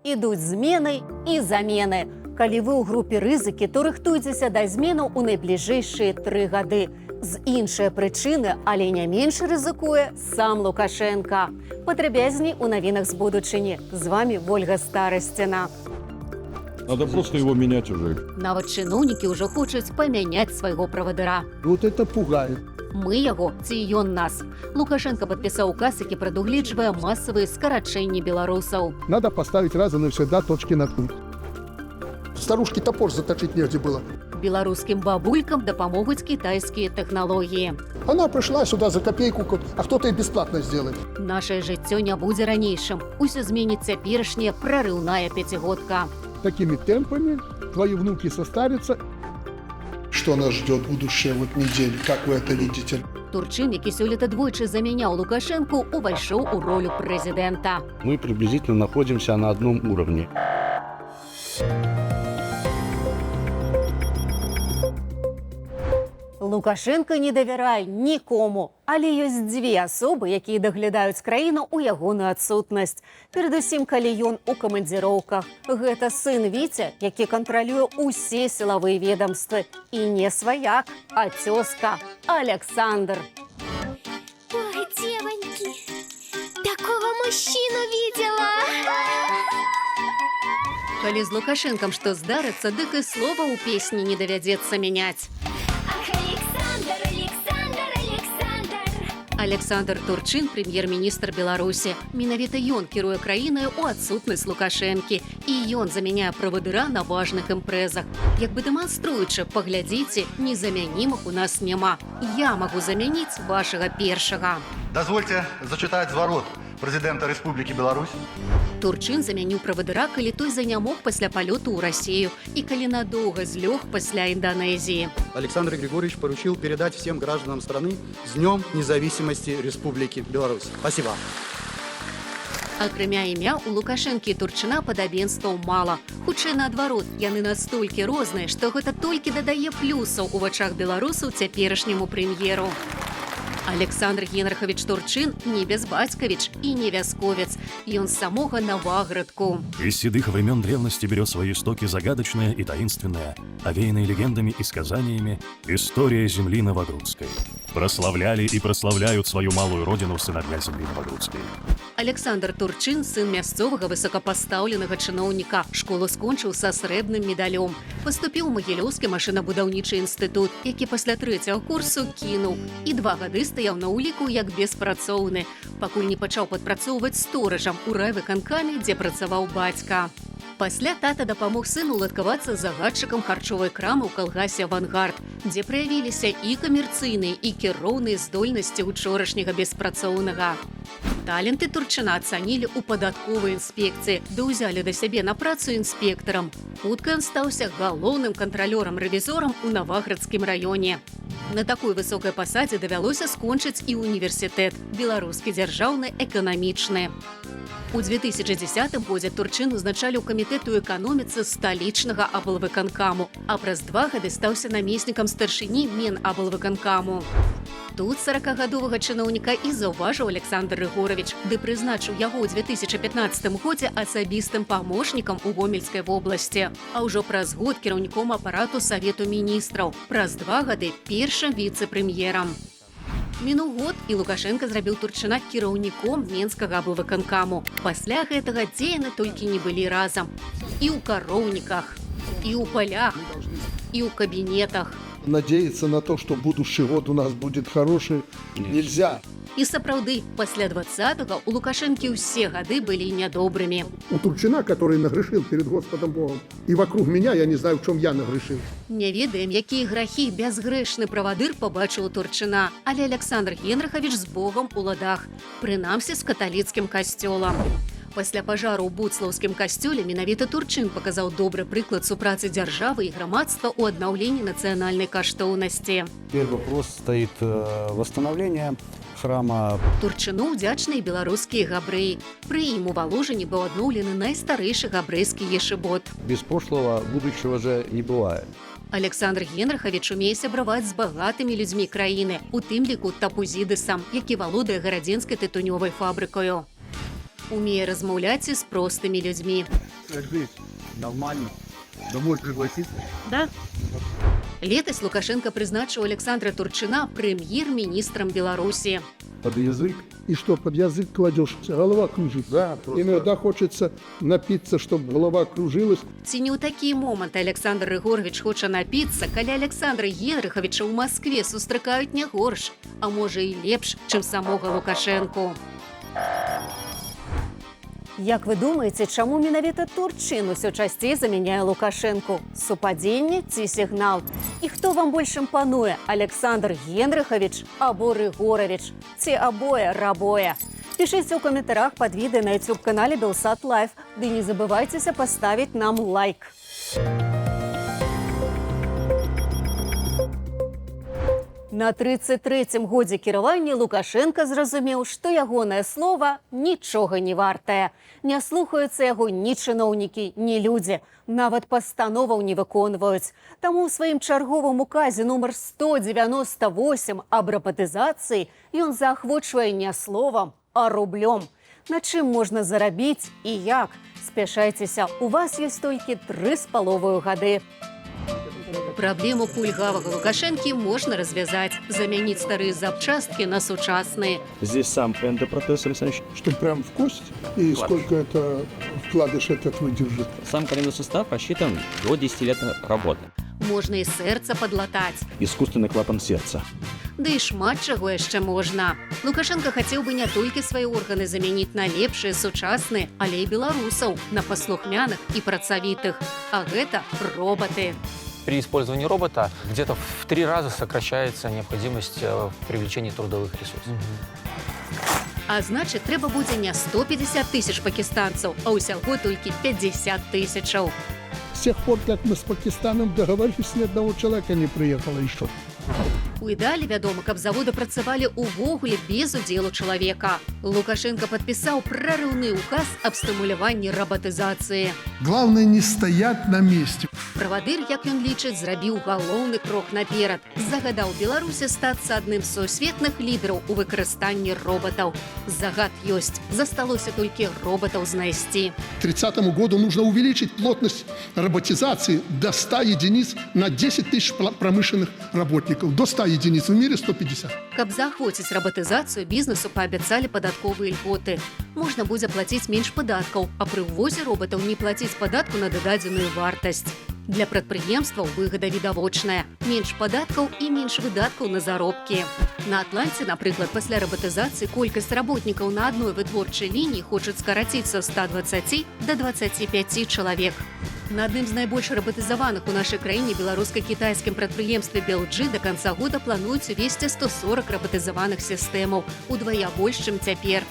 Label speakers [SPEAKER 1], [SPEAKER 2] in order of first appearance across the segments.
[SPEAKER 1] Ідуць змены і замены. Калі вы ў групе рызыкі, то рыхтуйцеся да зменаў у найбліжэйшыя 3 гады. З іншай прычыны, але не менш рызыкуе сам Лукашенка. Падрабязней у навінах з будучыні. З вами Вольга Старасціна.
[SPEAKER 2] Надо просто его менять уже.
[SPEAKER 1] Нават чыноўнікі ўжо хочуць памяняць свайго правадыра.
[SPEAKER 3] Вот это пугает.
[SPEAKER 1] Мы яго ці ён нас. Лукашенко падпісаў указ, які прадугледжвае масавыя скарачэнні беларусаў.
[SPEAKER 3] Надо поставить раз и навсегда точки над «и». Старушке топор заточить негде было.
[SPEAKER 1] Беларускім бабулькам дапамогуць кітайскія тэхналогіі.
[SPEAKER 3] Она пришла сюда за копейку, а кто-то и бесплатно сделает.
[SPEAKER 1] Нашае жыццё не будзе ранейшым. Усё зменіць цяперашняя прарыўная пяцігодка.
[SPEAKER 3] Такими темпами твои внуки состарятся. Что нас ждет в будущее вот недели, как вы это видите?
[SPEAKER 1] Турчин, які сёлета двойчы заменяў Лукашенку, увайшоў у ролю прэзідэнта.
[SPEAKER 4] Мы приблизительно находимся на одном уровне.
[SPEAKER 1] Лукашенко не давярае нікому, але ёсць 2 асобы, якія даглядаюць краіну ў ягоную адсутнасць. Перадусім, калі ён у камандзіроўках. Гэта сын Віця, які кантралюе ўсе сілавыя ведомствы. І не сваяк, а цёзка Александр.
[SPEAKER 5] Ой, девоньки, такого мужчину видела.
[SPEAKER 1] Калі з Лукашенкам што здарыцца, дык і слова ў песні не давядзецца мяняць.
[SPEAKER 5] Александр, Александр, Александр.
[SPEAKER 1] Александр Турчин, прэм'ер-міністр Беларусі. Менавіта ён кіруе краінаю ў адсутнасць Лукашэнкі. І ён заменяе правадыра на важных імпрэзах. Як бы дэманструючы, паглядзіце, незамянімых у нас няма. Я магу замяніць вашага першага.
[SPEAKER 6] Дозвольте зачитать зворот президента Республики Беларусь.
[SPEAKER 1] Турчин замяніў правадыра, калі той занямог пасля палёту ў Расію і калі надоўга злёг пасля Индонезии.
[SPEAKER 7] Александр Григорьевич поручил передать всем гражданам страны с Днем независимости Республики Беларусь. Спасибо.
[SPEAKER 1] Акрамя імя, у Лукашэнкі і Турчына падабенстваў мала. Хутчэй наадварот, яны настолькі розныя, што гэта толькі дадае плюсаў у вачах беларусаў цяперашняму прэм'еру. Александр Генрихович Турчин не безбацькавіч и не вясковец. Ён з самога Новаградку.
[SPEAKER 8] Из седых времен древности берет свои истоки загадочная и таинственная, овеянная легендами и сказаниями, история земли Новогрудской. Прославляли и прославляют свою малую родину сыновья земли Новогрудской.
[SPEAKER 1] Александр Турчин, сын мясцовага высокапастаўленага чыноўніка. Школу скончыў са срэбным медалём. Паступіў у Магілёўскі машынабудаўнічы інстытут, які пасля 3-го курсу кінуў. І 2 гады стаяў на ўліку як беспрацоўны, пакуль не пачаў падпрацоўваць сторажам у райвыканкаме, дзе працаваў бацька. Пасля тата дапамог сыну уладкавацца загадчыкам харчовай крамы ў калгасе «Авангард», дзе праявіліся і камерцыйныя, і кіроўныя здольнасці учорашняга беспрацоўнага. Таленты Турчына ацанілі ў падатковай інспекцыі, ды ўзялі да сябе на працу інспектарам. Хутка ён стаўся галоўным кантралёрам-рэвізорам у Новаградскім раёне. На такой высокай пасадзе давялося скончыць і універсітэт, беларускі дзяржаўны эканамічны. У 2010 годзе Турчин узначалі ў камітэту эканоміцы сталічнага аблвыканкаму, а праз 2 гады стаўся намеснікам старшыні Менаблвыканкаму. Тут 40-гадовага чыноўніка і заўважыў Александр Рыгорович, ды прызначыў яго ў 2015 годзе асабістым памочнікам у Гомельскай вобласці, а ўжо праз год кіраўніком апарату Савету міністраў, праз 2 гады першым віцэ-прэм'ерам. Мінуў год, і Лукашенко зрабіў Турчына кіраўніком Менскага аблвыканкаму. Пасля гэтага дзе яны толькі не былі разам. І ў кароўніках, і ў палях, і ў кабінетах.
[SPEAKER 3] Надеяться на то, что будущий год у нас будет хороший, нельзя.
[SPEAKER 1] І сапраўды, пасля 20-го у Лукашэнкі ўсе гады былі нядобрымі.
[SPEAKER 3] У Турчина, который нагрешил перед Господом Богом, и вокруг меня, я не знаю, в чем я нагрешил.
[SPEAKER 1] Не ведаем, якія грахі бязгрэшны правадыр пабачыў у Турчына, але Александр Генрихович з Богом у ладах, прынамсі з каталіцкім касцёлам. Пасля пажару ў Буцлаўскім касцёле менавіта Турчин паказаў добры прыклад супрацы дзяржавы і грамадства ў аднаўленні нацыянальнай каштоўнасці.
[SPEAKER 4] Теперь вопрос стоит восстановления храма.
[SPEAKER 1] Турчыну ўдзячныя беларускія габрэі. Пры ім у Валожыні быў адноўлены найстарэйшы габрэйскі ешыбот.
[SPEAKER 4] Без прошлого будущего же не бывает.
[SPEAKER 1] Александр Генрихович умее сябраваць з багатымі людзьмі краіны, у тым ліку Тапузідысам, які валодае гарадзенскай тытунёвай фабрыкаю. умее размаўляць і з простымі людзьмі.
[SPEAKER 4] Скажи, нормально. Домой пригласить?
[SPEAKER 1] Да? Летась Лукашенко прызначыў Александра Турчына прэм'ер-міністрам Беларусі.
[SPEAKER 4] Под язык?
[SPEAKER 3] И что, под язык кладешь, голова кружится.
[SPEAKER 4] Да, просто.
[SPEAKER 3] Иногда хочется напиться, чтобы голова кружилась.
[SPEAKER 1] Ці не ў такі момант Александр Рыгорович хоча напіцца, калі Александра Генрыхавіча ў Маскве сустракаюць не горш, а можа і лепш, чым самога Лукашэнку. Як вы думаеце, чаму менавіта Турчын усё часцей замяняе Лукашэнку? Супадзенне ці сігнал? І хто вам больш імпануе, Александр Генрыхавіч або Рыгорович? Ці абое рабое? Пішыце ў каментарах пад відэа на YouTube-канале Белсат Лайф. Ды не забывайцеся паставіць нам лайк. На 33-м годзе кіравання Лукашенка зразумеў, што ягонае слова нічога не вартае. Не слухаюцца яго ні чыноўнікі, ні людзі. Нават пастановаў не выконваюць. Таму ў сваім чарговым указе нумар 198 аб рабатызацыі ён заахвочвае не словам, а рублём. На чым можна зарабіць і як? Спяшайцеся, у вас ёсць толькі 3,5 гады. Праблему пульгавага Лукашэнкі можна развязаць, замяніць старыя запчасткі на сучасныя.
[SPEAKER 4] Здесь сам эндопротез, Александр Ильич.
[SPEAKER 3] Что, прям в кость? И сколько это вкладыш этот выдержит?
[SPEAKER 9] Сам коленный сустав рассчитан до 10 лет работы.
[SPEAKER 1] Можна і сэрца падлатаць.
[SPEAKER 4] Искусственный клапан сердца.
[SPEAKER 1] Ды і шмат чаго яшчэ можна. Лукашенко хацеў бы не толькі свае органы замяніць на лепшыя сучасныя, але і беларусаў, на паслухмяных і працавітых. А гэта роботы.
[SPEAKER 10] При использовании робота где-то в 3 раза сокращается необходимость в привлечении трудовых ресурсов.
[SPEAKER 1] А значит, трэба будзе не 150 тысяч пакистанцаў, а ўсяго толькі 50 тысячаў.
[SPEAKER 3] С тех пор, как мы с Пакистаном договорились, ни одного человека не приехало еще.
[SPEAKER 1] У ідэале, вядома, каб заводы працавалі ўвогуле без удзелу чалавека. Лукашенко падпісаў прарыўны указ аб стымуляванні рабатызацыі.
[SPEAKER 3] Главное не стоять на месте.
[SPEAKER 1] Правадыр, як ён лічыць, зрабіў галоўны крок наперад. Загадаў Беларусі стацца адным з сусветных лідараў у выкарыстанні роботаў. Загад ёсць. Засталося толькі роботаў знайсці.
[SPEAKER 3] К 30 году нужно увеличить плотность роботизации до 100 единиц на 10 тысяч промышленных работников. До 100 единиц, в мире 150.
[SPEAKER 1] Каб заахвоціць рабатызацыю, бізнесу паабяцалі падатковыя льготы. Можна будзе плаціць менш падаткаў, а пры ўвозе роботаў не плаціць падатку на дададзеную вартасць. Для прадпрыемстваў выгада відавочная. Менш падаткаў і менш выдаткаў на заробкі. На Атланце, напрыклад, пасля рабатызацыі колькасць работнікаў на адной вытворчай лініі хочуць скараціць са 120 да 25 чалавек. На адным з найбольш рабатызаваных у нашай краіне беларуска-кітайскім прадпрыемстве BLG да канца года плануюць увесці 140 рабатызаваных сістэмаў, удвая больш, чым цяпер.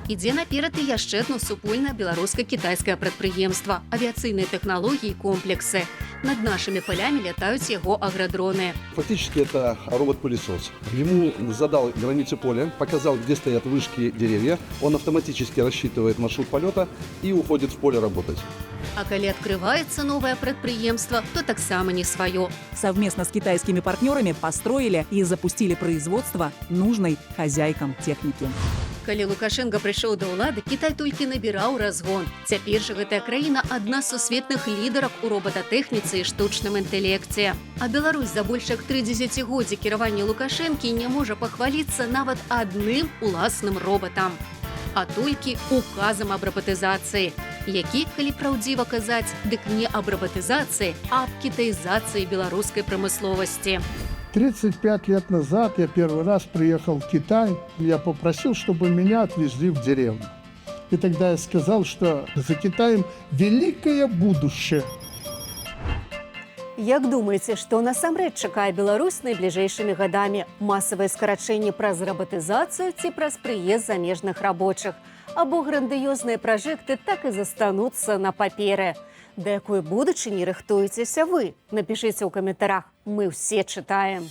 [SPEAKER 1] Ідзе наперад і яшчэ адно супольнае беларуска-кітайскае прадпрыемства – авіяцыйныя тэхналогіі і комплексы. Над нашымі палямі лятаюць яго аградроны.
[SPEAKER 4] Фактически это робот-пылесос. Ему задал границы поля, показал, где стоят вышки, деревья. Он автоматически рассчитывает маршрут полета и уходит в поле работать.
[SPEAKER 1] А калі адкрываецца новае прадпрыемства, то таксама не сваё.
[SPEAKER 11] Совместно с китайскими партнерами построили и запустили производство нужной хозяйкам техники.
[SPEAKER 1] Калі Лукашенко прыйшоў да ўлады, Кітай толькі набіраў разгон. Цяпер жа гэтая краіна адна з сусветных лідарак у робататэхніцы і штучным інтэлекце. А Беларусь за больш як 3 дзесяцігоддзі кіравання Лукашэнкі не можа пахваліцца нават адным уласным робатам, а толькі указам аб рабатызацыі, які, калі праўдзіва казаць, дык не аб рабатызацыі, а аб кітаізацыі беларускай прамысловасці.
[SPEAKER 3] 35 лет назад я первый раз приехал в Китай, и я попросил, чтобы меня отвезли в деревню. И тогда я сказал, что за Китаем великое будущее.
[SPEAKER 1] Як думаеце, што насамрэч чакае Беларусь найбліжэйшымі гадамі? Масавае скарачэнне праз рабатызацыю ці праз прыезд замежных рабочых? Або грандыёзныя пражэкты так і застануцца на паперы? Да якой будучыні рыхтуецеся вы? Напішыце ў каментарах, мы ўсе чытаем.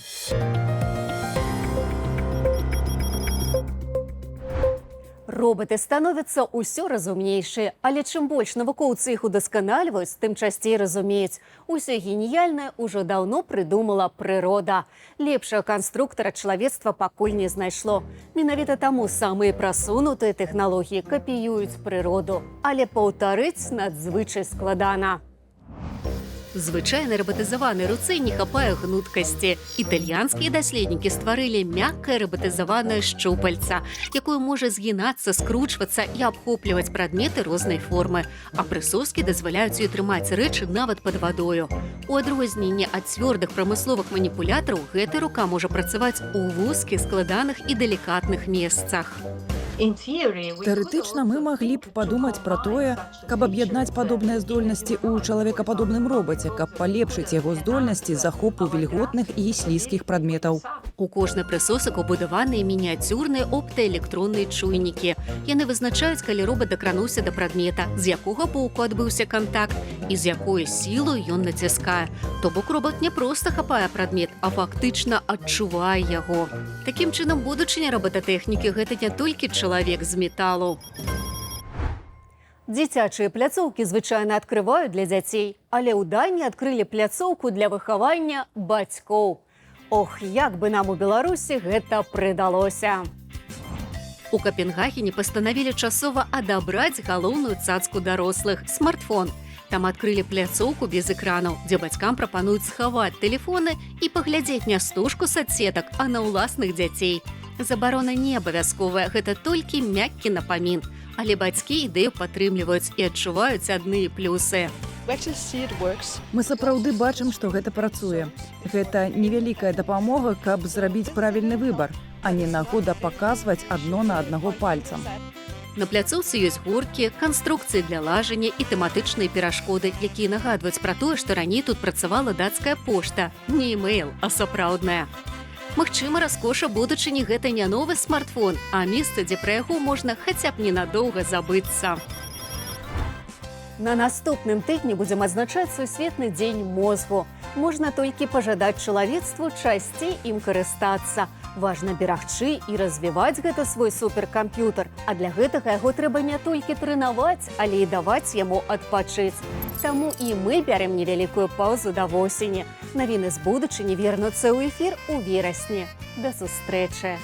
[SPEAKER 1] Роботы становяцца ўсё разумнейшыя, але чым больш навукоўцы іх удасканальваюць, тым часцей разумеюць. Усё геніяльнае ўжо даўно прыдумала прырода. Лепшага канструктара чалавецтва пакуль не знайшло. Менавіта таму самыя прасунутыя тэхналогіі капіююць прыроду. Але паўтарыць надзвычай складана. Звычайна рабатызаванай руцэ не хапае гнуткасці. Італьянскія даследнікі стварылі мяккае рабатызаванае шчупальца, якое можа згінацца, скручвацца і абхопліваць прадметы рознай формы. А прысоскі дазваляюць ёй трымаць рэчы нават пад вадою. У адрозненне ад цвёрдых прамысловых маніпулятараў, гэтая рука можа працаваць у вузкіх, складаных і далікатных месцах.
[SPEAKER 11] Тэарэтычна мы маглі б падумаць пра тое, каб аб'яднаць падобныя здольнасці ў чалавекападобным робаце, каб палепшыць яго здольнасці захопу вільготных і слізкіх прадметаў.
[SPEAKER 1] У кожны прысосак убудаваныя мініяцюрныя оптаэлектронныя чуйнікі. Яны вызначаюць, калі робат дакрануўся да прадмета, з якога боку адбыўся кантакт і з якой сілою ён націскае. То бок робат не проста хапае прадмет, а фактычна адчувае яго. Такім чынам, будучыня робататэхнікі – гэта не толькі чалавек з металу. Дзіцячыя пляцоўкі звычайна адкрываюць для дзяцей, але ў Даніі адкрылі пляцоўку для выхавання бацькоў. Ох, як бы нам у Беларусі гэта прыдалося! У Капенгагене пастанавілі часова адабраць галоўную цацку дарослых – смартфон. Там адкрылі пляцоўку без экранаў, дзе бацькам прапануюць схаваць тэлефоны і паглядзець не стужку соцсетак, а на ўласных дзяцей. Забарона не абавязковая, гэта толькі мяккі напамін. Але бацькі ідэю падтрымліваюць і адчуваюць адны плюсы.
[SPEAKER 11] Мы сапраўды бачым, што гэта працуе. Гэта невялікая дапамога, каб зрабіць правільны выбар, а не нагода паказваць адно на аднаго пальцам.
[SPEAKER 1] На пляцоўцы ёсць горкі, канструкцыі для лажання і тэматычныя перашкоды, якія нагадваюць пра тое, што раней тут працавала дацкая пошта. Не імэйл, а сапраўдная. Магчыма, раскоша будучыні гэта не новы смартфон, а месца, дзе пра яго можна хаця б ненадоўга забыцца. На наступным тыдні будзем адзначаць сусветны дзень мозгу. Можна толькі пажадаць чалавецтву часцей ім карыстацца. Важна берагчы і развіваць гэта свой суперкамп'ютар. А для гэтага яго трэба не толькі трэнаваць, але і даваць яму адпачыць. Таму і мы бярем невялікую паўзу да восені. Навіны з будучыні вернуцца ў эфір у верасні. Да сустрэчы!